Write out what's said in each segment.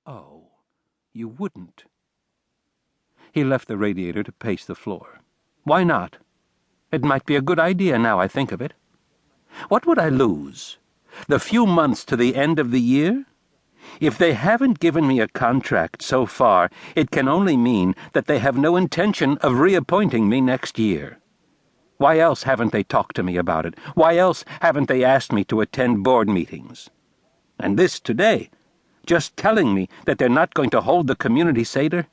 Oh, you wouldn't. He left the radiator to pace the floor. Why not? It might be a good idea now I think of it. What would I lose? The few months to the end of the year? If they haven't given me a contract so far, it can only mean that they have no intention of reappointing me next year. Why else haven't they talked to me about it? Why else haven't they asked me to attend board meetings? And this today, just telling me that they're not going to hold the community Seder?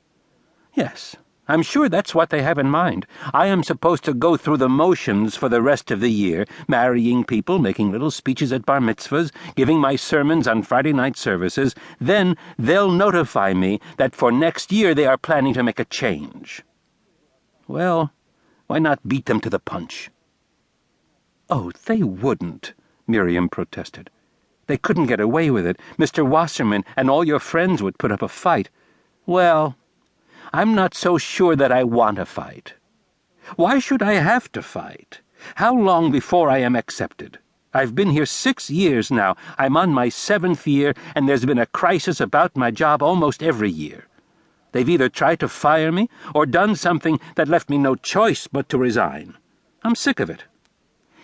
Yes, I'm sure that's what they have in mind. I am supposed to go through the motions for the rest of the year, marrying people, making little speeches at bar mitzvahs, giving my sermons on Friday night services. Then they'll notify me that for next year they are planning to make a change. Well, why not beat them to the punch? Oh, they wouldn't, Miriam protested. They couldn't get away with it. Mr. Wasserman and all your friends would put up a fight. Well, I'm not so sure that I want to fight. Why should I have to fight? How long before I am accepted? I've been here 6 years now. I'm on my 7th year, and there's been a crisis about my job almost every year. They've either tried to fire me or done something that left me no choice but to resign. I'm sick of it.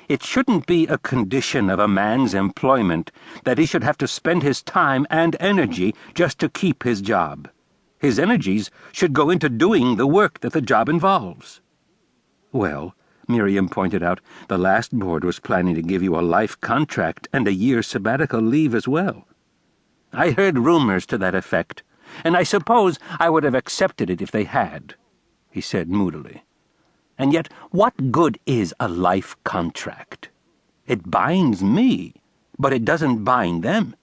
It shouldn't be a condition of a man's employment that he should have to spend his time and energy just to keep his job. His energies should go into doing the work that the job involves. Well, Miriam pointed out, the last board was planning to give you a life contract and a year's sabbatical leave as well. I heard rumors to that effect, and I suppose I would have accepted it if they had, he said moodily. And yet, what good is a life contract? It binds me, but it doesn't bind them.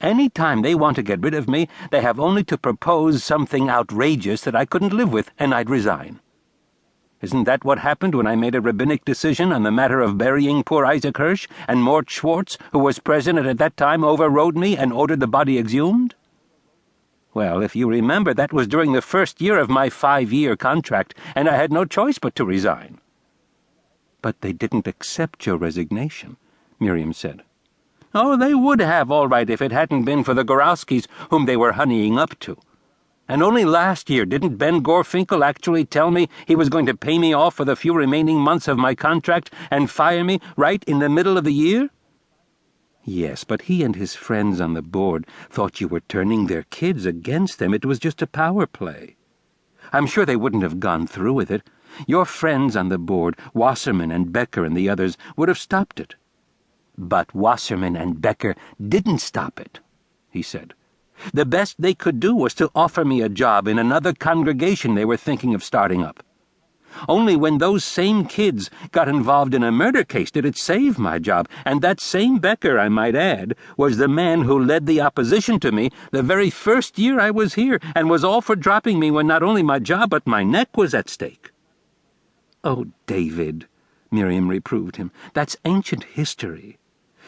Any time they want to get rid of me, they have only to propose something outrageous that I couldn't live with, and I'd resign. Isn't that what happened when I made a rabbinic decision on the matter of burying poor Isaac Hirsch, and Mort Schwartz, who was president at that time, overrode me and ordered the body exhumed? Well, if you remember, that was during the first year of my 5-year contract, and I had no choice but to resign. But they didn't accept your resignation, Miriam said. Oh, they would have, all right, if it hadn't been for the Gorowskis, whom they were honeying up to. And only last year didn't Ben Gorfinkel actually tell me he was going to pay me off for the few remaining months of my contract and fire me right in the middle of the year? Yes, but he and his friends on the board thought you were turning their kids against them. It was just a power play. I'm sure they wouldn't have gone through with it. Your friends on the board, Wasserman and Becker and the others, would have stopped it. But Wasserman and Becker didn't stop it, he said. The best they could do was to offer me a job in another congregation they were thinking of starting up. Only when those same kids got involved in a murder case did it save my job, and that same Becker, I might add, was the man who led the opposition to me the very first year I was here, and was all for dropping me when not only my job but my neck was at stake. Oh, David, Miriam reproved him, that's ancient history.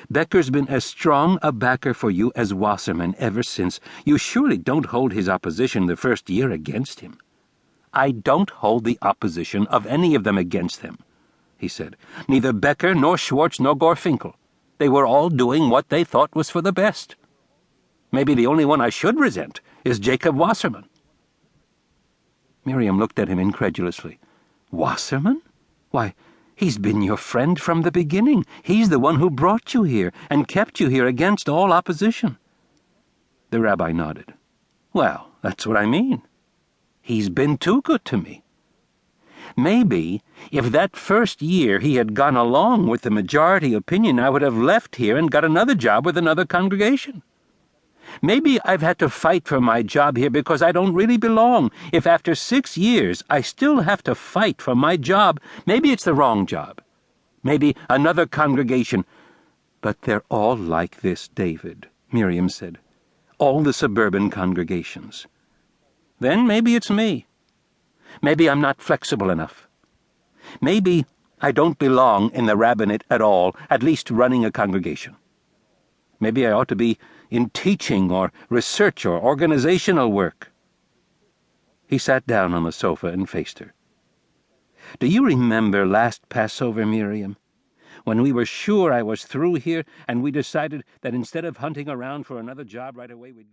Becker's been as strong a backer for you as Wasserman ever since. You surely don't hold his opposition the first year against him. I don't hold the opposition of any of them against them, he said. Neither Becker, nor Schwartz, nor Gorfinkel. They were all doing what they thought was for the best. Maybe the only one I should resent is Jacob Wasserman. Miriam looked at him incredulously. Wasserman? Why, he's been your friend from the beginning. He's the one who brought you here and kept you here against all opposition. The rabbi nodded. Well, that's what I mean. He's been too good to me. Maybe, if that first year he had gone along with the majority opinion, I would have left here and got another job with another congregation. Maybe I've had to fight for my job here because I don't really belong. If after 6 years I still have to fight for my job, maybe it's the wrong job. Maybe another congregation. But they're all like this, David, Miriam said. All the suburban congregations. Then maybe it's me. Maybe I'm not flexible enough. Maybe I don't belong in the rabbinate at all, at least running a congregation. Maybe I ought to be in teaching or research or organizational work. He sat down on the sofa and faced her. Do you remember last Passover, Miriam? When we were sure I was through here and we decided that instead of hunting around for another job right away, we'd